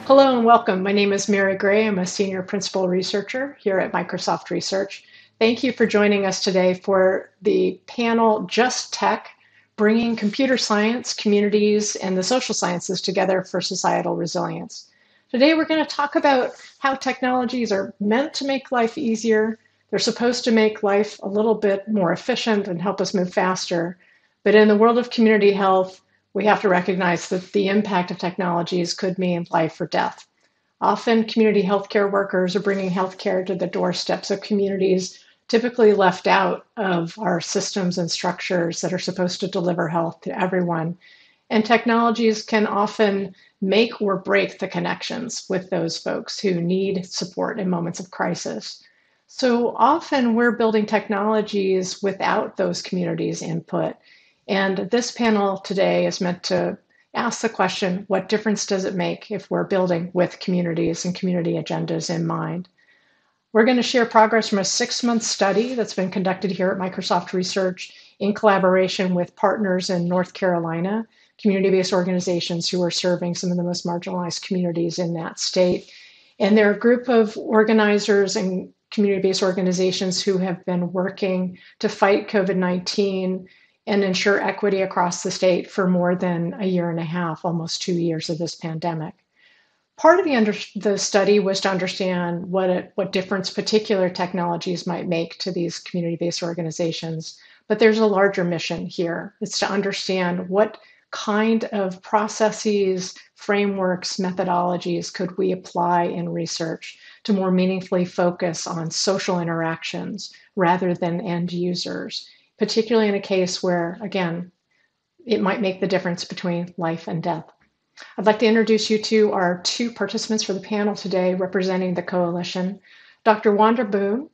Hello and welcome. My name is Mary Gray. I'm a senior principal researcher here at Microsoft Research. Thank you for joining us today for the panel Just Tech, bringing computer science, communities, and the social sciences together for societal resilience. Today we're going to talk about how technologies are meant to make life easier. They're supposed to make life a little bit more efficient and help us move faster. But in the world of community health, we have to recognize that the impact of technologies could mean life or death. Often, community healthcare workers are bringing healthcare to the doorsteps of communities typically left out of our systems and structures that are supposed to deliver health to everyone. And technologies can often make or break the connections with those folks who need support in moments of crisis. So often we're building technologies without those communities' input. And this panel today is meant to ask the question, what difference does it make if we're building with communities and community agendas in mind? We're going to share progress from a 6-month study that's been conducted here at Microsoft Research in collaboration with partners in North Carolina, community-based organizations who are serving some of the most marginalized communities in that state. And they're a group of organizers and community-based organizations who have been working to fight COVID-19 and ensure equity across the state for more than a year and a half, almost 2 years of this pandemic. Part of the study was to understand what difference particular technologies might make to these community-based organizations, but there's a larger mission here. It's to understand what kind of processes, frameworks, methodologies could we apply in research to more meaningfully focus on social interactions rather than end users, particularly in a case where, again, it might make the difference between life and death. I'd like to introduce you to our 2 participants for the panel today representing the coalition. Dr. Wanda Boone,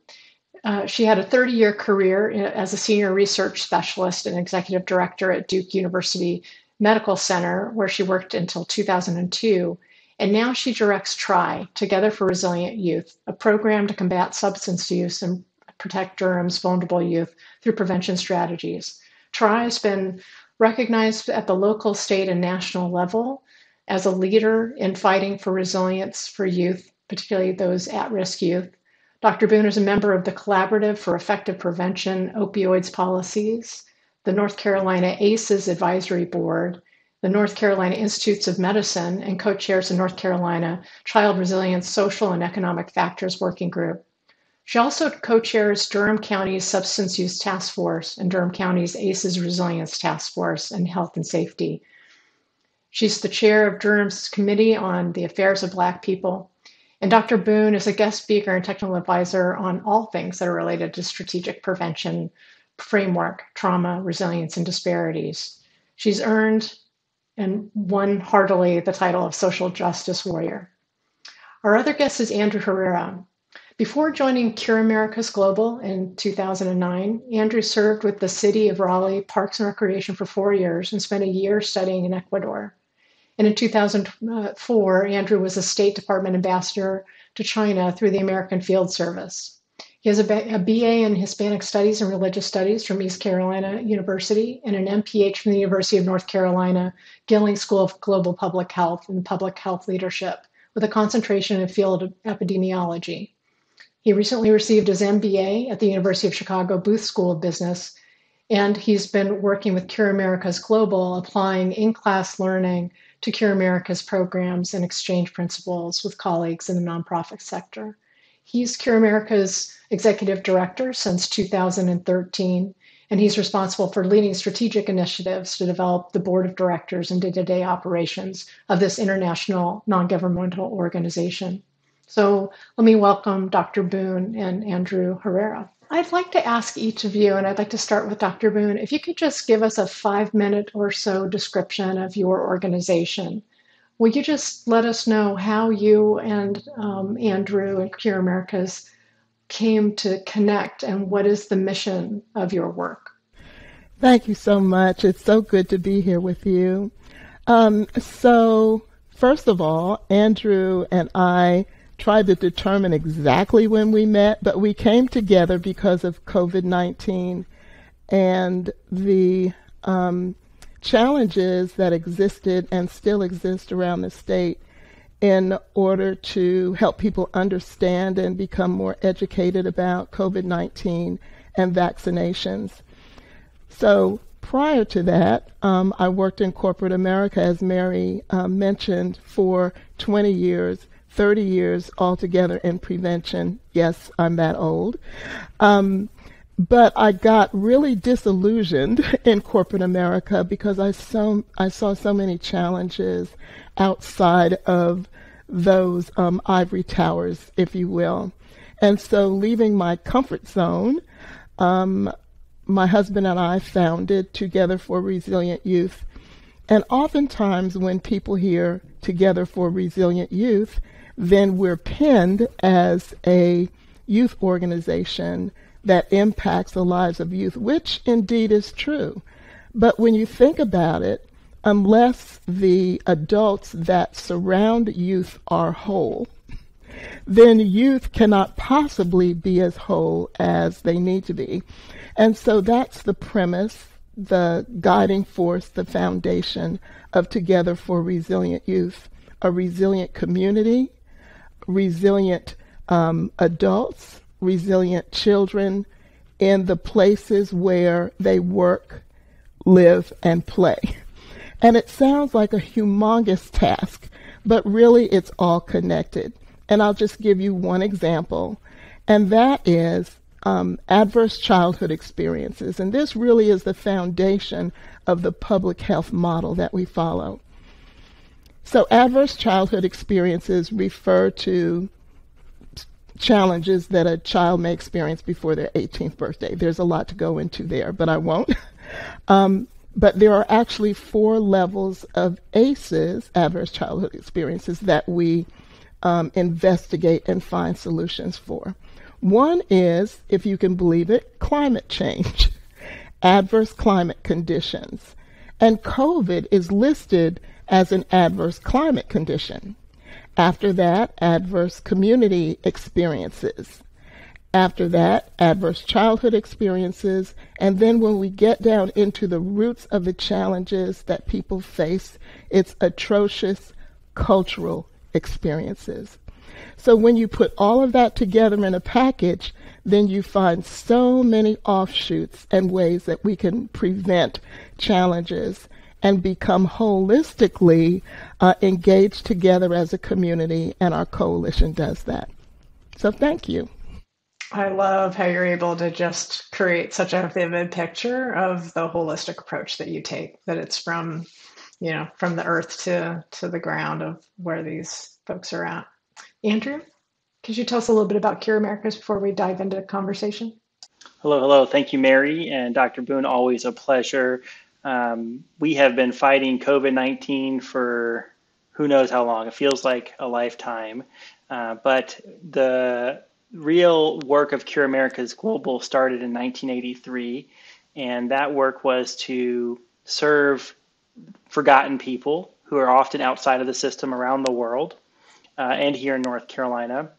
she had a 30-year career as a senior research specialist and executive director at Duke University Medical Center, where she worked until 2002. And now she directs T.R.Y, Together for Resilient Youth, a program to combat substance use and protect Durham's vulnerable youth through prevention strategies. T.R.Y has been recognized at the local, state, and national level as a leader in fighting for resilience for youth, particularly those at-risk youth. Dr. Boone is a member of the Collaborative for Effective Prevention Opioids Policies, the North Carolina ACEs Advisory Board, the North Carolina Institutes of Medicine, and co-chairs the North Carolina Child Resilience Social and Economic Factors Working Group. She also co-chairs Durham County's Substance Use Task Force and Durham County's ACEs Resilience Task Force and Health and Safety. She's the chair of Durham's Committee on the Affairs of Black People. And Dr. Boone is a guest speaker and technical advisor on all things that are related to strategic prevention framework, trauma, resilience, and disparities. She's earned and won heartily the title of Social Justice Warrior. Our other guest is Andrew Herrera. Before joining Curamericas Global in 2009, Andrew served with the City of Raleigh Parks and Recreation for 4 years and spent a year studying in Ecuador. And in 2004, Andrew was a State Department ambassador to China through the American Field Service. He has a BA in Hispanic Studies and Religious Studies from East Carolina University and an MPH from the University of North Carolina Gilling School of Global Public Health and Public Health Leadership, with a concentration in the field of epidemiology. He recently received his MBA at the University of Chicago Booth School of Business, and he's been working with Curamericas Global, applying in-class learning to Curamericas programs and exchange principles with colleagues in the nonprofit sector. He's Curamericas executive director since 2013, and he's responsible for leading strategic initiatives to develop the board of directors and day-to-day operations of this international non-governmental organization. So let me welcome Dr. Boone and Andrew Herrera. I'd like to ask each of you, and I'd like to start with Dr. Boone, if you could just give us a 5-minute or so description of your organization. Will you just let us know how you and Andrew and Curamericas came to connect, and what is the mission of your work? Thank you so much. It's so good to be here with you. So first of all, Andrew and I tried to determine exactly when we met, but we came together because of COVID-19 and the challenges that existed and still exist around the state in order to help people understand and become more educated about COVID-19 and vaccinations. So prior to that, I worked in corporate America, as Mary mentioned, for 20 years, 30 years altogether in prevention. Yes, I'm that old. But I got really disillusioned in corporate America because I saw so many challenges outside of those ivory towers, if you will. And so leaving my comfort zone, my husband and I founded Together for Resilient Youth. And oftentimes when people hear Together for Resilient Youth, then we're pinned as a youth organization that impacts the lives of youth, which indeed is true. But when you think about it, unless the adults that surround youth are whole, then youth cannot possibly be as whole as they need to be. And so that's the premise, the guiding force, the foundation of Together for Resilient Youth, a resilient community, resilient adults, resilient children in the places where they work, live, and play. And it sounds like a humongous task, but really it's all connected. And I'll just give you one example, and that is adverse childhood experiences. And this really is the foundation of the public health model that we follow. So adverse childhood experiences refer to challenges that a child may experience before their 18th birthday. There's a lot to go into there, but I won't. But there are actually 4 levels of ACEs, adverse childhood experiences, that we investigate and find solutions for. One is, if you can believe it, climate change, adverse climate conditions. And COVID is listed as an adverse climate condition. After that, adverse community experiences. After that, adverse childhood experiences. And then when we get down into the roots of the challenges that people face, it's atrocious cultural experiences. So when you put all of that together in a package, then you find so many offshoots and ways that we can prevent challenges and become holistically engaged together as a community, and our coalition does that. So thank you. I love how you're able to just create such a vivid picture of the holistic approach that you take, that it's from the earth to the ground of where these folks are at. Andrew, could you tell us a little bit about Curamericas before we dive into the conversation? Hello. Thank you, Mary and Dr. Boone. Always a pleasure. We have been fighting COVID-19 for who knows how long. It feels like a lifetime. But the real work of Curamericas Global started in 1983. And that work was to serve forgotten people who are often outside of the system around the world and here in North Carolina.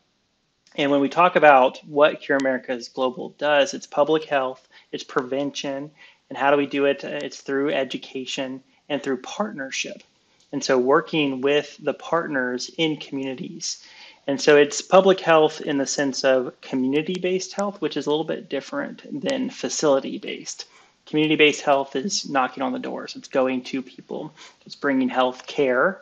And when we talk about what Curamericas Global does, it's public health, it's prevention. And how do we do it? It's through education and through partnership. And so working with the partners in communities. And so it's public health in the sense of community-based health, which is a little bit different than facility-based. Community-based health is knocking on the doors. It's going to people. It's bringing health care,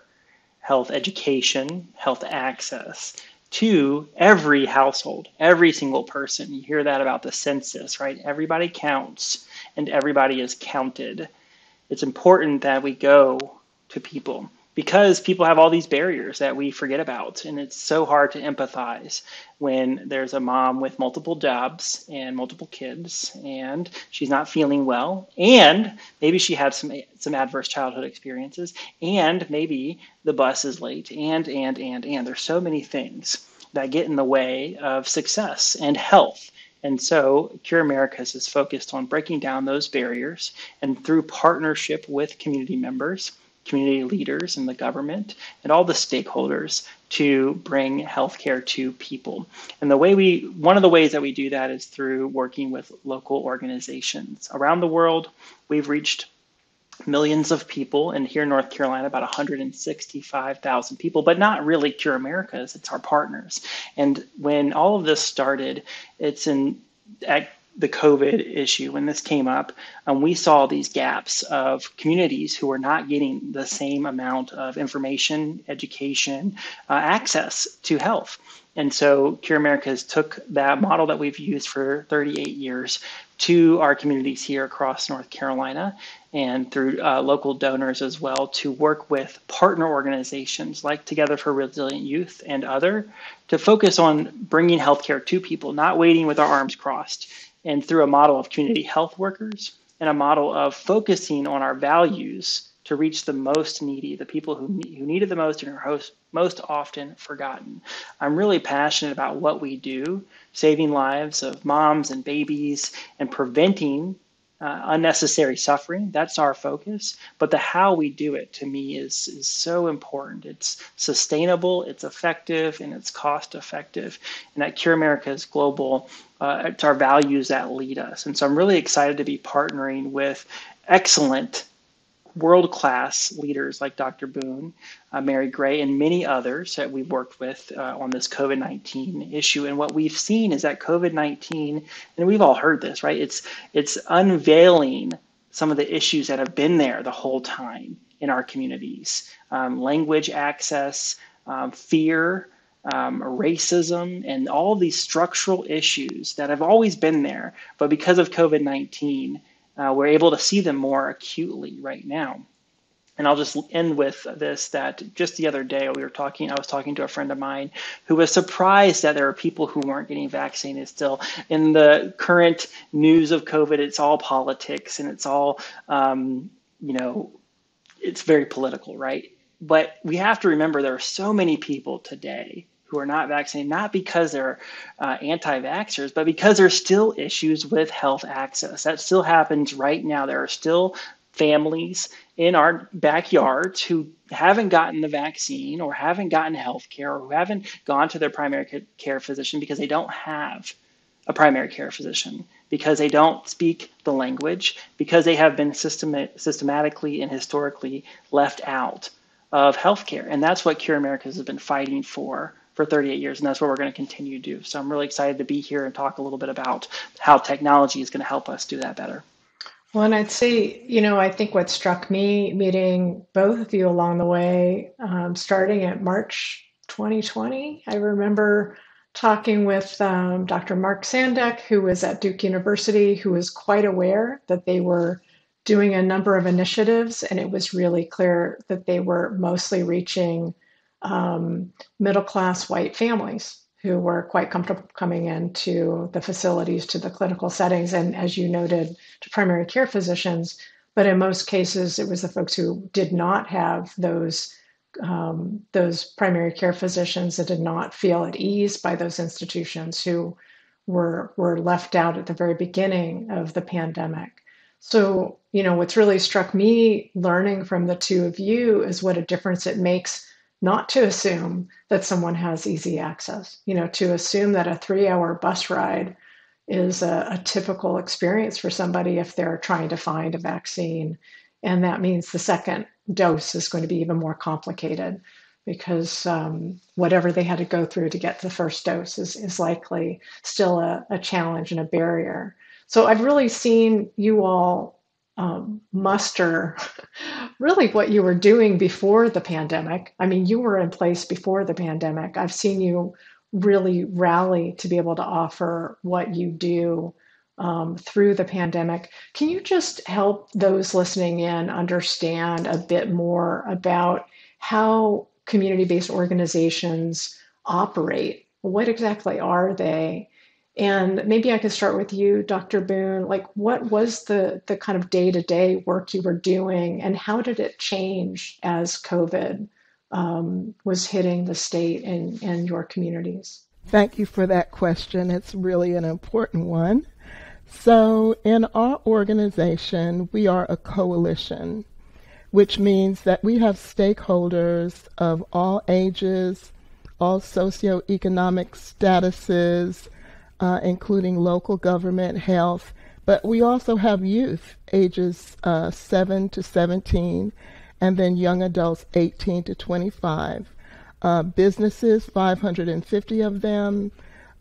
health education, health access to every household, every single person. You hear that about the census, right? Everybody counts and everybody is counted. It's important that we go to people because people have all these barriers that we forget about. And it's so hard to empathize when there's a mom with multiple jobs and multiple kids and she's not feeling well. And maybe she had some adverse childhood experiences and maybe the bus is late and. There's so many things that get in the way of success and health. And so Curamericas is focused on breaking down those barriers and through partnership with community members, community leaders and the government and all the stakeholders to bring healthcare to people. And one of the ways that we do that is through working with local organizations. Around the world, we've reached millions of people, and here in North Carolina, about 165,000 people, but not really Curamericas, it's our partners. And when all of this started, at the COVID issue, when this came up, we saw these gaps of communities who were not getting the same amount of information, education, access to health. And so Curamericas took that model that we've used for 38 years to our communities here across North Carolina and through local donors as well to work with partner organizations like Together for Resilient Youth and other to focus on bringing healthcare to people, not waiting with our arms crossed, and through a model of community health workers and a model of focusing on our values to reach the most needy, the people who need it the most and are most often forgotten. I'm really passionate about what we do, saving lives of moms and babies and preventing unnecessary suffering. That's our focus. But the how we do it, to me, is so important. It's sustainable, it's effective, and it's cost effective. And at Curamericas Global, it's our values that lead us. And so I'm really excited to be partnering with excellent world-class leaders like Dr. Boone, Mary Gray, and many others that we've worked with on this COVID-19 issue. And what we've seen is that COVID-19, and we've all heard this, right? It's unveiling some of the issues that have been there the whole time in our communities. Language access, fear, racism, and all of these structural issues that have always been there. But because of COVID-19, we're able to see them more acutely right now. And I'll just end with this, that just the other day I was talking to a friend of mine who was surprised that there are people who weren't getting vaccinated still. In the current news of COVID, it's all politics and it's all, it's very political, right? But we have to remember there are so many people today who are not vaccinated, not because they're anti-vaxxers, but because there's still issues with health access. That still happens right now. There are still families in our backyards who haven't gotten the vaccine or haven't gotten health care or who haven't gone to their primary care physician because they don't have a primary care physician, because they don't speak the language, because they have been systematically and historically left out of healthcare. And that's what Curamericas has been fighting for 38 years, and that's what we're going to continue to do. So I'm really excited to be here and talk a little bit about how technology is going to help us do that better. Well, and I'd say, I think what struck me meeting both of you along the way, starting at March 2020, I remember talking with Dr. Mark Sandek, who was at Duke University, who was quite aware that they were doing a number of initiatives, and it was really clear that they were mostly reaching middle-class white families who were quite comfortable coming into the facilities, to the clinical settings, and as you noted, to primary care physicians. But in most cases, it was the folks who did not have those primary care physicians, that did not feel at ease by those institutions, who were left out at the very beginning of the pandemic. So, what's really struck me learning from the two of you is what a difference it makes not to assume that someone has easy access, to assume that a 3-hour bus ride is a typical experience for somebody if they're trying to find a vaccine. And that means the second dose is going to be even more complicated, because whatever they had to go through to get the first dose is likely still a challenge and a barrier. So I've really seen you all muster really what you were doing before the pandemic. I mean, you were in place before the pandemic. I've seen you really rally to be able to offer what you do through the pandemic. Can you just help those listening in understand a bit more about how community-based organizations operate? What exactly are they? And maybe I could start with you, Dr. Boone. Like, what was the kind of day-to-day work you were doing, and how did it change as COVID was hitting the state and your communities? Thank you for that question. It's really an important one. So in our organization, we are a coalition, which means that we have stakeholders of all ages, all socioeconomic statuses, including local government, health, But we also have youth ages 7 to 17, and then young adults 18 to 25. Businesses, 550 of them,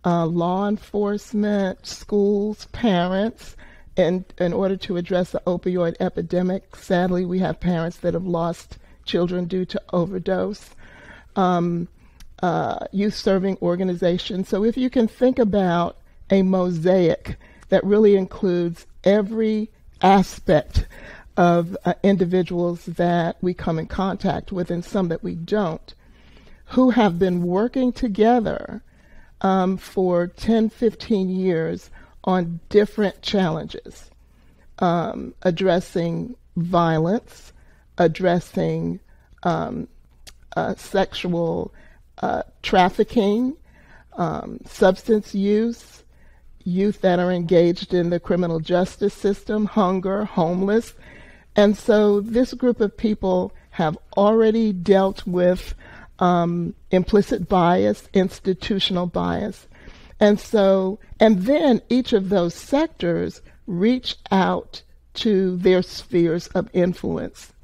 law enforcement, schools, parents. In order to address the opioid epidemic, sadly, we have parents that have lost children due to overdose. Youth serving organizations. So if you can think about a mosaic that really includes every aspect of individuals that we come in contact with and some that we don't, who have been working together for 10, 15 years on different challenges, addressing violence, addressing sexual trafficking, substance use, youth that are engaged in the criminal justice system, hunger, homeless. And so this group of people have already dealt with implicit bias, institutional bias. And then each of those sectors reach out to their spheres of influence.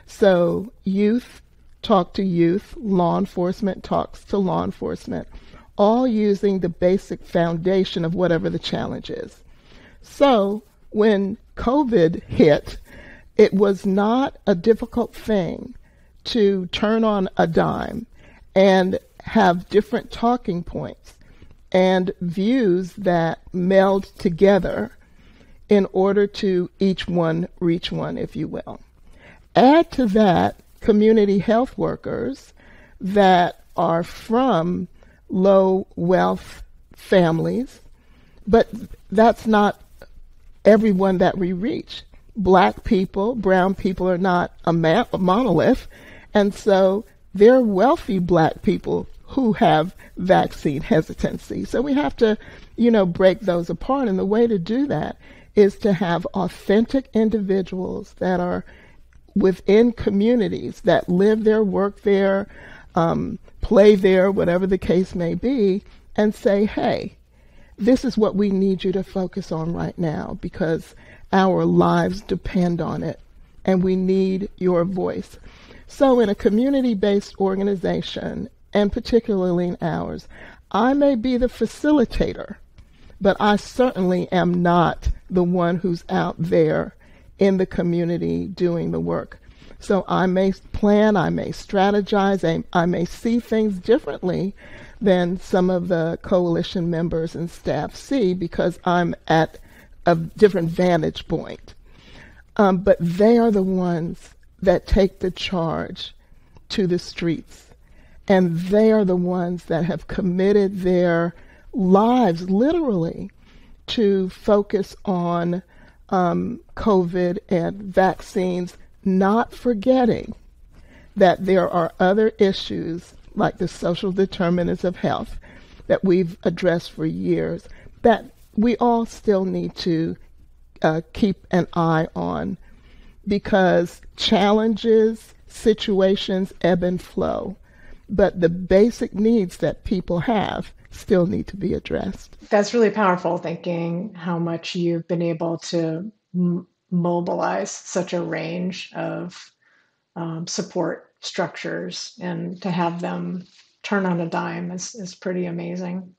So youth talk to youth, law enforcement talks to law enforcement, all using the basic foundation of whatever the challenge is. So when COVID hit, it was not a difficult thing to turn on a dime and have different talking points and views that meld together in order to each one reach one, if you will. Add to that community health workers that are from low wealth families, but that's not everyone that we reach. Black people, brown people are not a monolith, and so there are wealthy black people who have vaccine hesitancy. So we have to, break those apart, and the way to do that is to have authentic individuals that are within communities that live there, work there, play there, whatever the case may be, and say, hey, this is what we need you to focus on right now because our lives depend on it and we need your voice. So in a community-based organization, and particularly in ours, I may be the facilitator, but I certainly am not the one who's out there in the community doing the work. So I may plan, I may strategize, I may see things differently than some of the coalition members and staff see because I'm at a different vantage point. But they are the ones that take the charge to the streets. And they are the ones that have committed their lives, literally, to focus on COVID and vaccines, not forgetting that there are other issues like the social determinants of health that we've addressed for years that we all still need to keep an eye on because challenges, situations ebb and flow, but the basic needs that people have still need to be addressed. That's really powerful, thinking how much you've been able to mobilize such a range of support structures, and to have them turn on a dime is pretty amazing.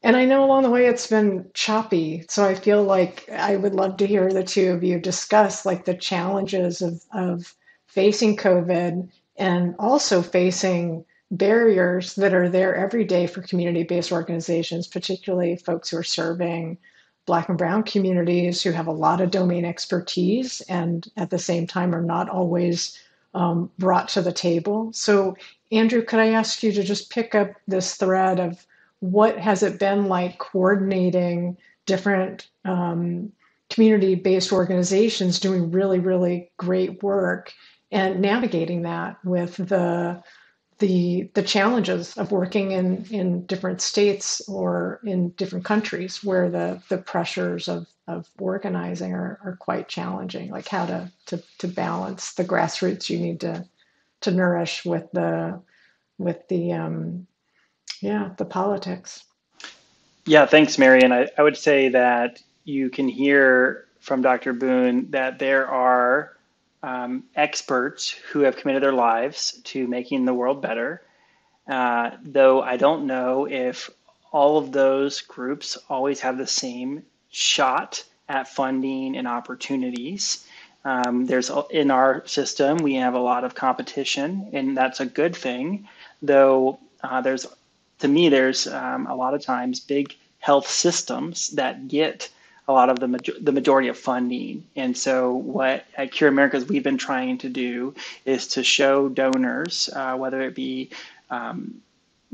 And I know along the way it's been choppy, so I feel like I would love to hear the two of you discuss like the challenges of facing COVID and also facing barriers that are there every day for community-based organizations, particularly folks who are serving Black and Brown communities who have a lot of domain expertise and at the same time are not always brought to the table. So Andrew, could I ask you to just pick up this thread of what has it been like coordinating different community-based organizations doing really, really great work and navigating that with the challenges of working in different states or in different countries where the pressures of organizing are quite challenging, like how to balance the grassroots you need to nourish with the politics. Yeah, thanks, Mary. And I would say that, you can hear from Dr. Boone that there are experts who have committed their lives to making the world better. Though I don't know if all of those groups always have the same shot at funding and opportunities. There's in our system, we have a lot of competition, and that's a good thing. Though there's a lot of times big health systems that get a lot of the majority of funding. And so what at Curamericas we've been trying to do is to show donors, whether it be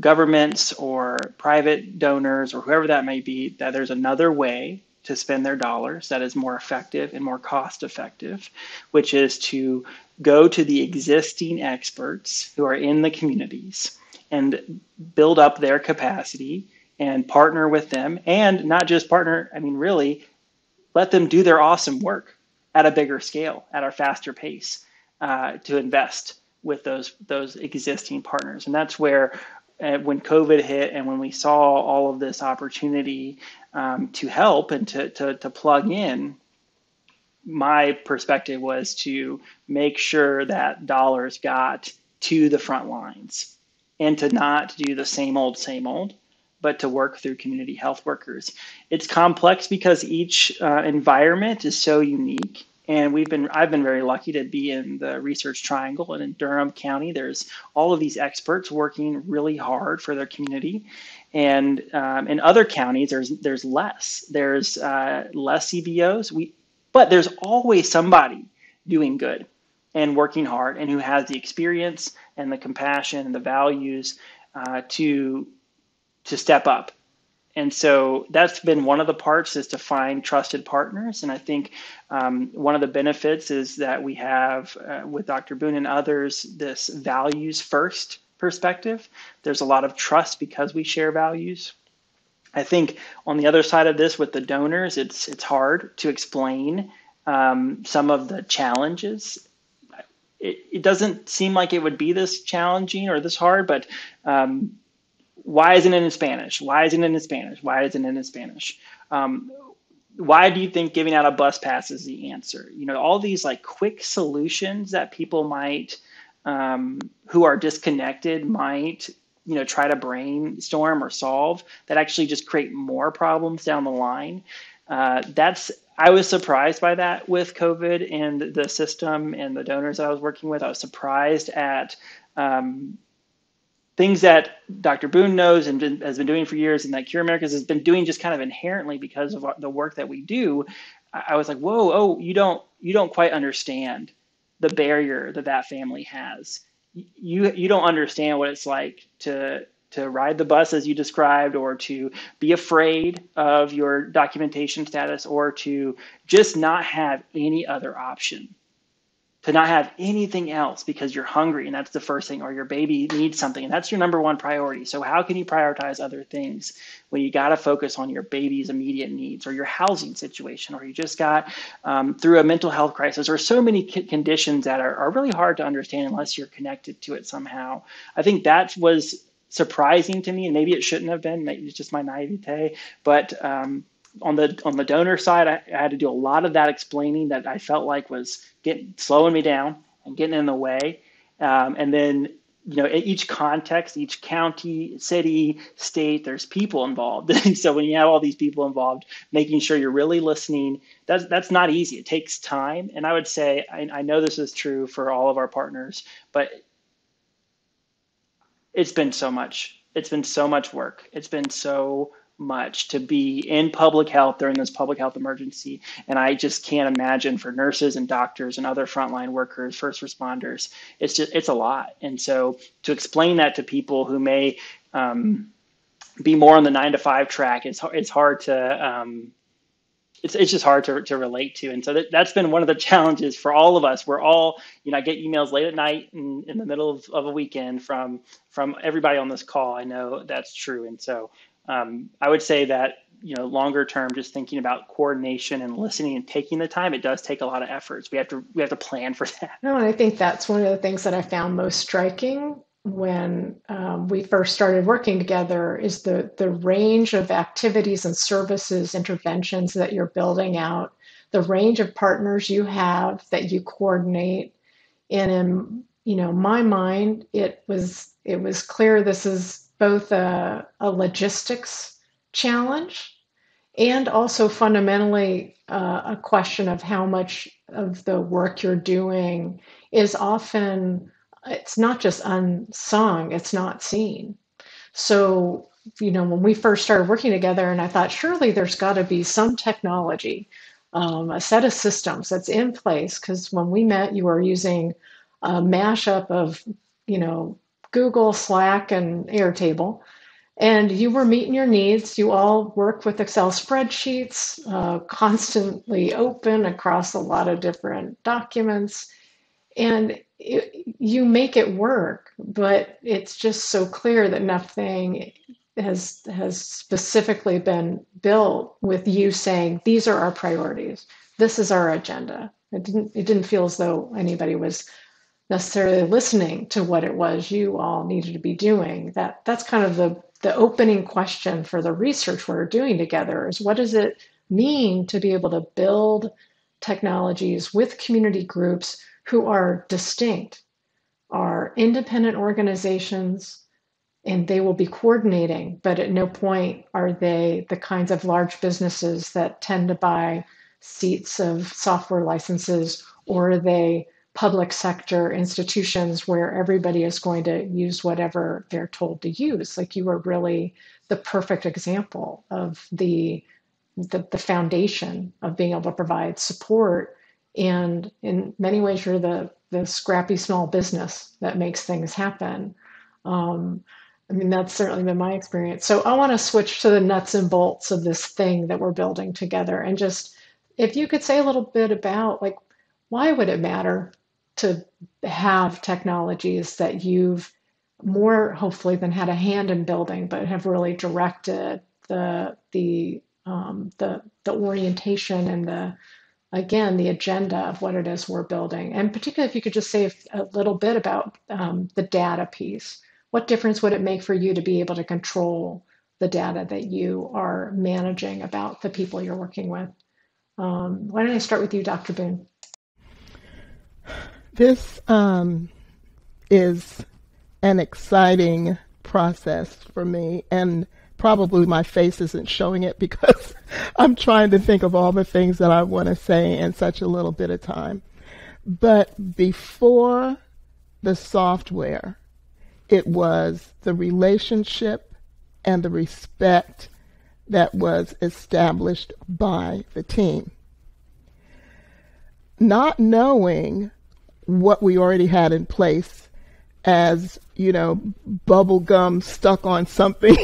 governments or private donors or whoever that may be, that there's another way to spend their dollars that is more effective and more cost effective, which is to go to the existing experts who are in the communities and build up their capacity and partner with them, and not just partner, I mean, really let them do their awesome work at a bigger scale, at a faster pace, to invest with those existing partners. And that's where when COVID hit and when we saw all of this opportunity to help and to plug in, my perspective was to make sure that dollars got to the front lines and to not do the same old, but to work through community health workers. It's complex because each environment is so unique. And I've been very lucky to be in the Research Triangle, and in Durham County, there's all of these experts working really hard for their community. And in other counties, there's less. There's less CBOs. But there's always somebody doing good and working hard, and who has the experience and the compassion and the values to step up. And so that's been one of the parts, is to find trusted partners. And I think one of the benefits is that we have with Dr. Boone and others, this values first perspective. There's a lot of trust because we share values. I think on the other side of this with the donors, it's hard to explain some of the challenges. It doesn't seem like it would be this challenging or this hard, but why isn't it in Spanish? Why isn't it in Spanish? Why isn't it in Spanish? Why do you think giving out a bus pass is the answer? You know, all these like quick solutions that people might, who are disconnected, might, try to brainstorm or solve, that actually just create more problems down the line. I was surprised by that with COVID and the system and the donors that I was working with. I was surprised at things that Dr. Boone knows and has been doing for years, and that Curamericas has been doing just kind of inherently because of the work that we do. I was like, whoa, oh, you don't quite understand the barrier that family has. You don't understand what it's like to ride the bus as you described, or to be afraid of your documentation status, or to just not have any other option, to not have anything else because you're hungry and that's the first thing, or your baby needs something and that's your number one priority. So how can you prioritize other things when you got to focus on your baby's immediate needs, or your housing situation, or you just got through a mental health crisis, or so many conditions that are really hard to understand unless you're connected to it somehow. I think that was surprising to me, and maybe it shouldn't have been. Maybe it's just my naivete. But on the donor side, I had to do a lot of that explaining that I felt like was slowing me down and getting in the way. And then, in each context, each county, city, state, there's people involved. So when you have all these people involved, making sure you're really listening, that's not easy. It takes time. And I would say, I know this is true for all of our partners, but it's been so much. It's been so much work. It's been so much to be in public health during this public health emergency. And I just can't imagine for nurses and doctors and other frontline workers, first responders, it's a lot. And so to explain that to people who may be more on the 9-to-5 track, it's hard to, it's just hard to relate to. And so that's been one of the challenges for all of us. We're all, I get emails late at night in the middle of a weekend from everybody on this call. I know that's true. And so I would say that, longer term, just thinking about coordination and listening and taking the time, it does take a lot of efforts. We have to plan for that. No, and I think that's one of the things that I found most striking when we first started working together is the range of activities and services, interventions that you're building out, the range of partners you have that you coordinate. And in my mind, it was clear this is both a logistics challenge and also fundamentally a question of how much of the work you're doing is often, it's not just unsung, it's not seen. So, when we first started working together, and I thought, surely there's got to be some technology, a set of systems that's in place, because when we met, you were using a mashup of, Google, Slack, and Airtable. And you were meeting your needs. You all work with Excel spreadsheets, constantly open across a lot of different documents. And you make it work, but it's just so clear that nothing has specifically been built with you saying, these are our priorities. This is our agenda. It didn't feel as though anybody was necessarily listening to what it was you all needed to be doing. That's kind of the opening question for the research we're doing together is, what does it mean to be able to build technologies with community groups who are distinct, are independent organizations, and they will be coordinating, but at no point are they the kinds of large businesses that tend to buy seats of software licenses, or are they public sector institutions where everybody is going to use whatever they're told to use. Like, you are really the perfect example of the foundation of being able to provide support. And in many ways, you're the scrappy small business that makes things happen. That's certainly been my experience. So I want to switch to the nuts and bolts of this thing that we're building together. And just, if you could say a little bit about, like, why would it matter to have technologies that you've more hopefully than had a hand in building, but have really directed the orientation and the agenda of what it is we're building? And particularly, if you could just say a little bit about the data piece. What difference would it make for you to be able to control the data that you are managing about the people you're working with? Why don't I start with you, Dr. Boone? This is an exciting process for me, and probably my face isn't showing it because I'm trying to think of all the things that I want to say in such a little bit of time. But before the software, it was the relationship and the respect that was established by the team. Not knowing what we already had in place, as, bubble gum stuck on something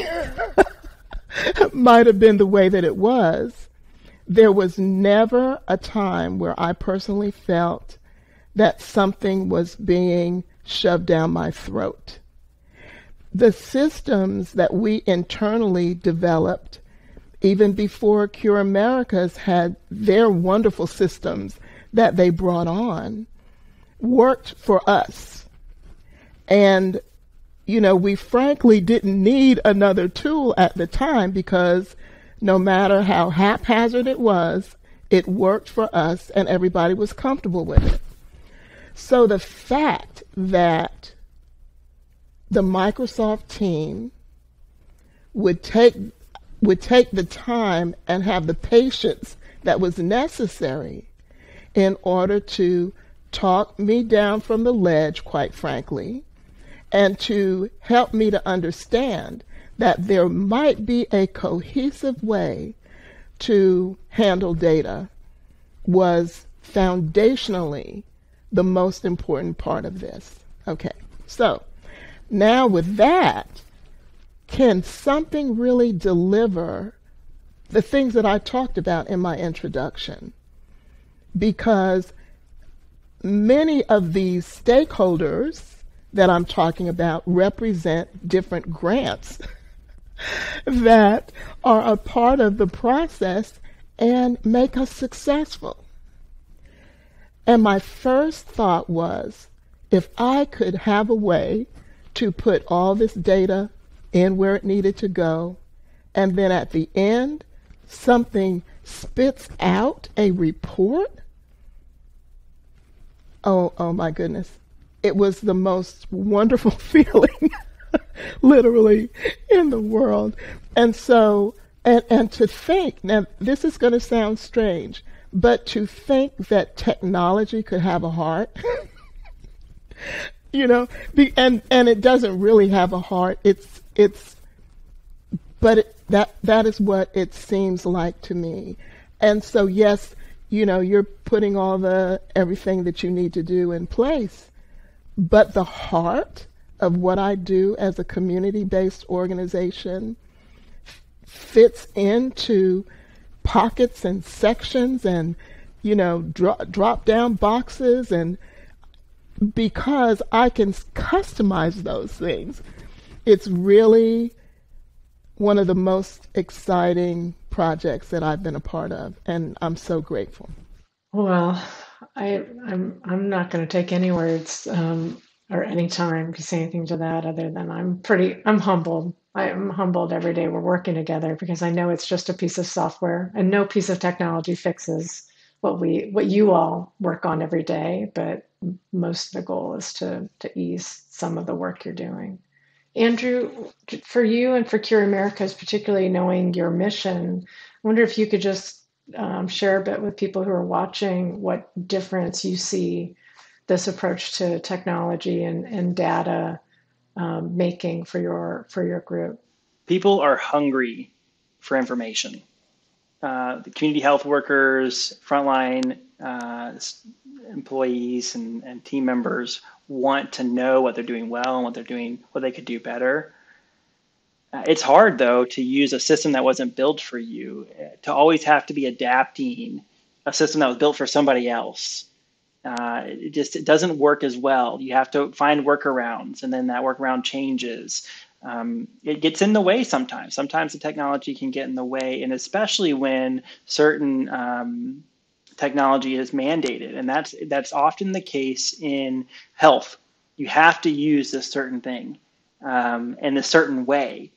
might have been the way that it was, there was never a time where I personally felt that something was being shoved down my throat. The systems that we internally developed, even before Curamericas had their wonderful systems that they brought on, worked for us. And, we frankly didn't need another tool at the time, because no matter how haphazard it was, it worked for us and everybody was comfortable with it. So the fact that the Microsoft team would take the time and have the patience that was necessary in order to talk me down from the ledge, quite frankly, and to help me to understand that there might be a cohesive way to handle data, was foundationally the most important part of this. Okay, so now with that, can something really deliver the things that I talked about in my introduction? Because many of these stakeholders that I'm talking about represent different grants that are a part of the process and make us successful. And my first thought was, if I could have a way to put all this data in where it needed to go, and then at the end, something spits out a report. Oh my goodness. It was the most wonderful feeling, literally, in the world. And so, and to think, now this is going to sound strange, but to think that technology could have a heart, and it doesn't really have a heart. That is what it seems like to me. And so, yes, you're putting everything that you need to do in place. But the heart of what I do as a community-based organization fits into pockets and sections and, drop down boxes, and because I can customize those things, it's really one of the most exciting projects that I've been a part of, and I'm so grateful. Well, I'm not going to take any words or any time to say anything to that other than I'm humbled. I am humbled every day we're working together, because I know it's just a piece of software, and no piece of technology fixes what you all work on every day. But most of the goal is to ease some of the work you're doing. Andrew, for you and for Curamericas, particularly knowing your mission, I wonder if you could just share a bit with people who are watching what difference you see this approach to technology and data making for your group. People are hungry for information. The community health workers, frontline employees, and team members want to know what they're doing well and what they could do better. It's hard, though, to use a system that wasn't built for you, to always have to be adapting a system that was built for somebody else. It doesn't work as well. You have to find workarounds, and then that workaround changes. It gets in the way sometimes. Sometimes the technology can get in the way, and especially when certain technology is mandated, and that's often the case in health. You have to use this certain thing in a certain way.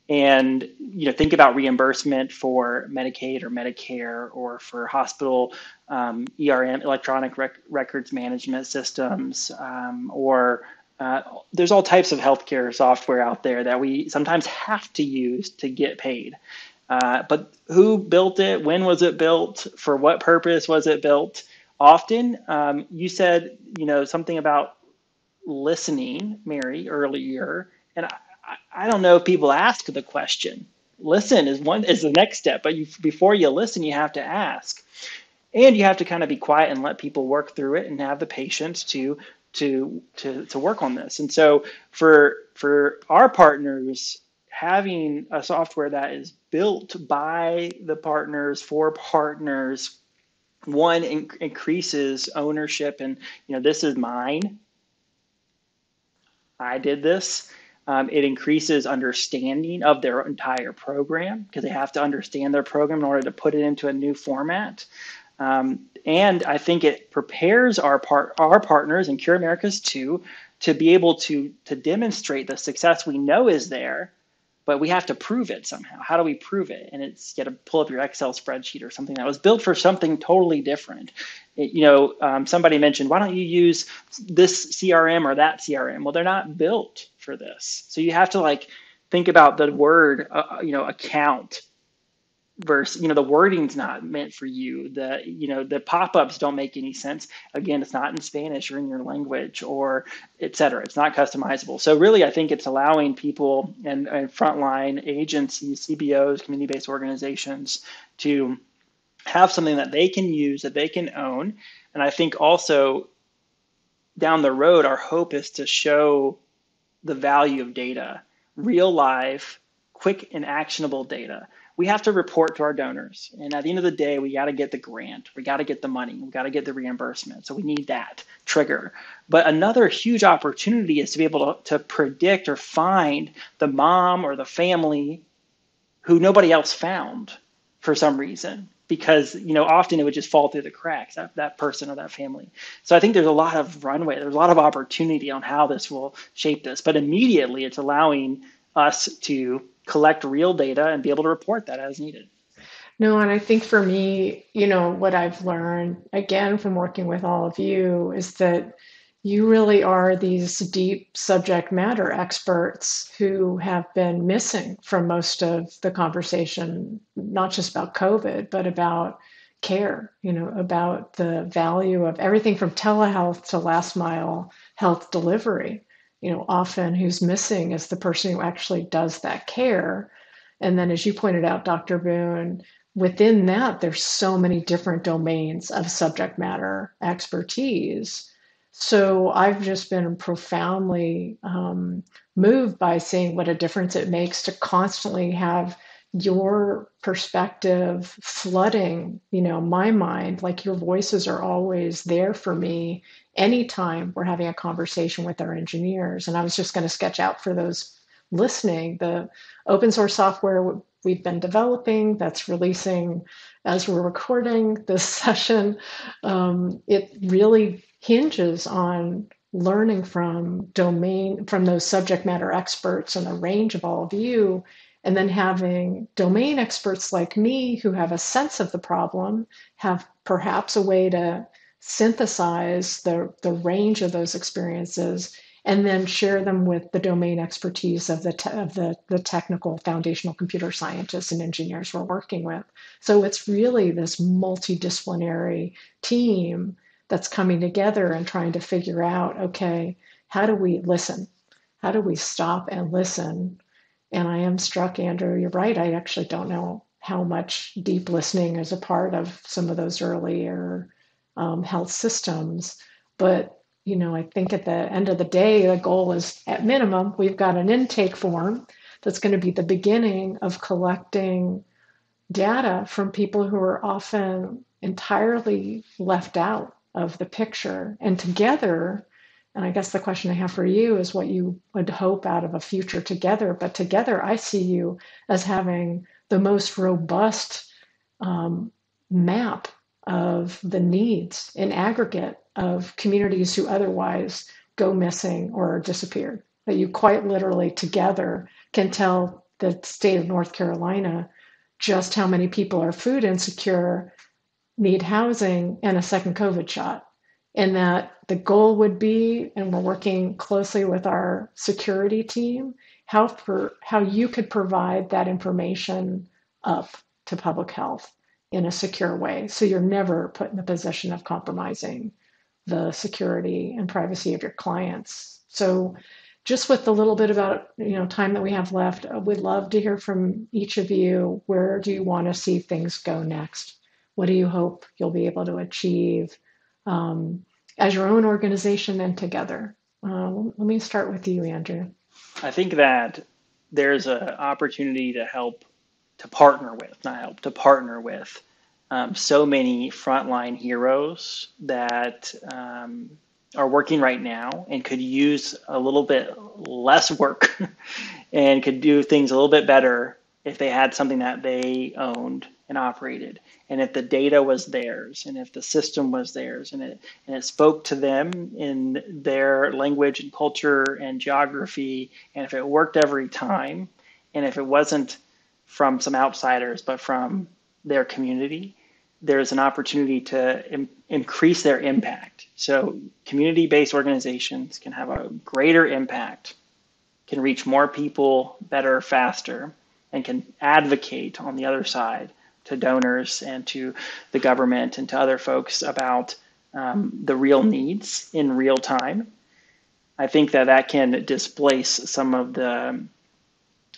And think about reimbursement for Medicaid or Medicare, or for hospital ERM, electronic records management systems, or there's all types of healthcare software out there that we sometimes have to use to get paid. But who built it? When was it built? For what purpose was it built? Often, you said something about listening, Mary, earlier, and I don't know if people ask the question. Listen is the next step, but before you listen, you have to ask, and you have to kind of be quiet and let people work through it and have the patience to work on this. And so for our partners, having a software that is built by the partners for partners, one, increases ownership, and this is mine. I did this. It increases understanding of their entire program, because they have to understand their program in order to put it into a new format. And I think it prepares our partners and Curamericas to be able to demonstrate the success we know is there, but we have to prove it somehow. How do we prove it? And it's, you got to pull up your Excel spreadsheet or something that was built for something totally different. Somebody mentioned, why don't you use this CRM or that CRM? Well, they're not built for this. So you have to think about the word, account versus, the wording's not meant for you. The pop-ups don't make any sense. Again, it's not in Spanish or in your language, or et cetera. It's not customizable. So really, I think it's allowing people and frontline agencies, CBOs, community-based organizations, to have something that they can use, that they can own. And I think also down the road, our hope is to show the value of data, real live, quick and actionable data. We have to report to our donors. And at the end of the day, we got to get the grant. We got to get the money. We got to get the reimbursement. So we need that trigger. But another huge opportunity is to be able to predict or find the mom or the family who nobody else found for some reason. because, often it would just fall through the cracks, that person or that family. So I think there's a lot of runway, there's a lot of opportunity on how this will shape this, but immediately it's allowing us to collect real data and be able to report that as needed. No, and I think for me, what I've learned again from working with all of you is that you really are these deep subject matter experts who have been missing from most of the conversation, not just about COVID, but about care, about the value of everything from telehealth to last mile health delivery. Often who's missing is the person who actually does that care. And then, as you pointed out, Dr. Boone, within that, there's so many different domains of subject matter expertise. So I've just been profoundly moved by seeing what a difference it makes to constantly have your perspective flooding, my mind. Like your voices are always there for me anytime we're having a conversation with our engineers. And I was just going to sketch out for those listening the open source software we've been developing that's releasing as we're recording this session. It really hinges on learning from those subject matter experts and the range of all of you, and then having domain experts like me who have a sense of the problem, have perhaps a way to synthesize the range of those experiences and then share them with the domain expertise of the technical foundational computer scientists and engineers we're working with. So it's really this multidisciplinary team that's coming together and trying to figure out, okay, how do we listen? How do we stop and listen? And I am struck, Andrew, you're right. I actually don't know how much deep listening is a part of some of those earlier health systems, but I think at the end of the day, the goal is at minimum, we've got an intake form that's going to be the beginning of collecting data from people who are often entirely left out of the picture. And together, and I guess the question I have for you is what you would hope out of a future together. But together, I see you as having the most robust map of the needs in aggregate of communities who otherwise go missing or disappeared. That you quite literally together can tell the state of North Carolina just how many people are food insecure, need housing, and a second COVID shot. And that the goal would be, and we're working closely with our security team, how you could provide that information up to public health in a secure way. So you're never put in the position of compromising the security and privacy of your clients. So just with the little bit about time that we have left, we'd love to hear from each of you. Where do you want to see things go next? What do you hope you'll be able to achieve as your own organization and together? Let me start with you, Andrew. I think that there's an opportunity to partner with so many frontline heroes that are working right now and could use a little bit less work and could do things a little bit better if they had something that they owned and operated. And if the data was theirs, and if the system was theirs, and it spoke to them in their language and culture and geography, and if it worked every time, and if it wasn't from some outsiders, but from their community, there's an opportunity to increase their impact. So community-based organizations can have a greater impact, can reach more people better, faster, and can advocate on the other side to donors and to the government and to other folks about the real needs in real time. I think that can displace some of the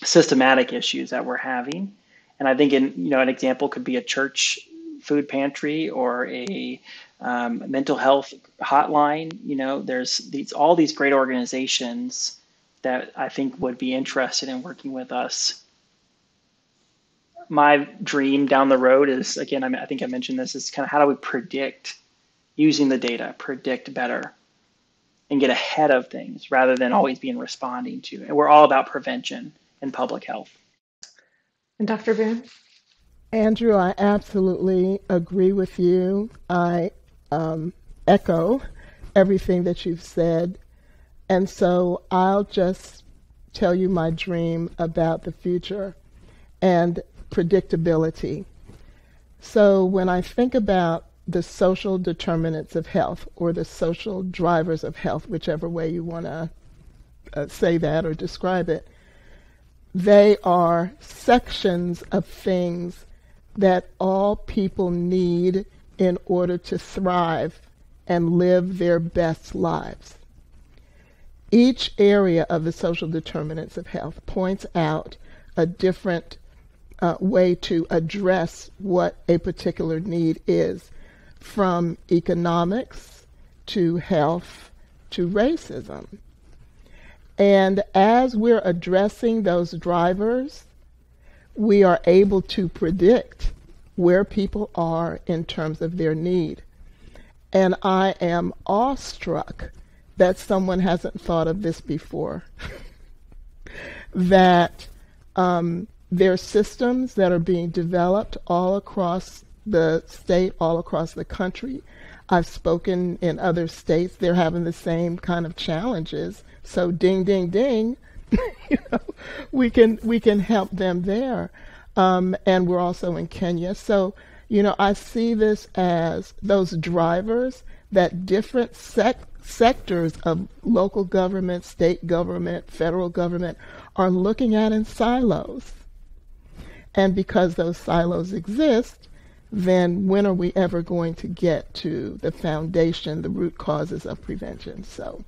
systematic issues that we're having. And I think an example could be a church food pantry or a mental health hotline. There's all these great organizations that I think would be interested in working with us. My dream down the road is, again, I think I mentioned this, is kind of how do we predict using the data, predict better and get ahead of things rather than always being responding to. And we're all about prevention and public health. And Dr. Boone? Andrew, I absolutely agree with you. I echo everything that you've said. And so I'll just tell you my dream about the future and predictability. So when I think about the social determinants of health or the social drivers of health, whichever way you want to say that or describe it, they are sections of things that all people need in order to thrive and live their best lives. Each area of the social determinants of health points out a different way to address what a particular need is, from economics to health to racism. And as we're addressing those drivers, we are able to predict where people are in terms of their need. And I am awestruck that someone hasn't thought of this before. That there are systems that are being developed all across the state, all across the country. I've spoken in other states, they're having the same kind of challenges. So ding, ding, ding, you know, we can help them there. And we're also in Kenya. So, you know, I see this as those drivers that different sectors of local government, state government, federal government are looking at in silos. And because those silos exist, then when are we ever going to get to the foundation, the root causes of prevention? So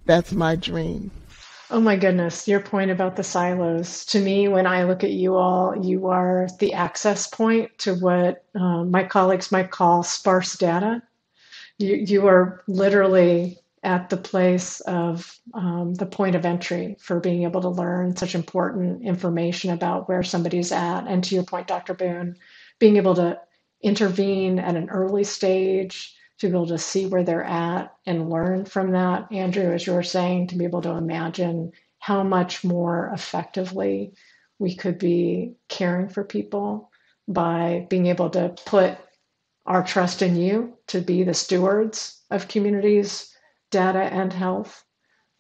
that's my dream. Oh my goodness, your point about the silos. To me, when I look at you all, you are the access point to what my colleagues might call sparse data. You are literally at the place of the point of entry for being able to learn such important information about where somebody's at. And to your point, Dr. Boone, being able to intervene at an early stage, to be able to see where they're at and learn from that. Andrew, as you were saying, to be able to imagine how much more effectively we could be caring for people by being able to put our trust in you to be the stewards of communities, data, and health.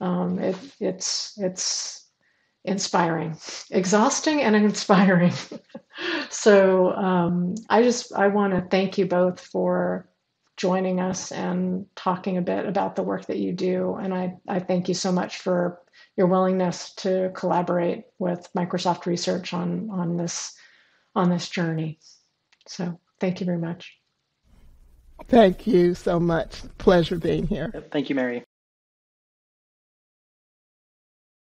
It's inspiring, exhausting, and inspiring. So I want to thank you both for joining us and talking a bit about the work that you do. And I thank you so much for your willingness to collaborate with Microsoft Research on this journey. So thank you very much. Thank you so much. Pleasure being here. Thank you, Mary.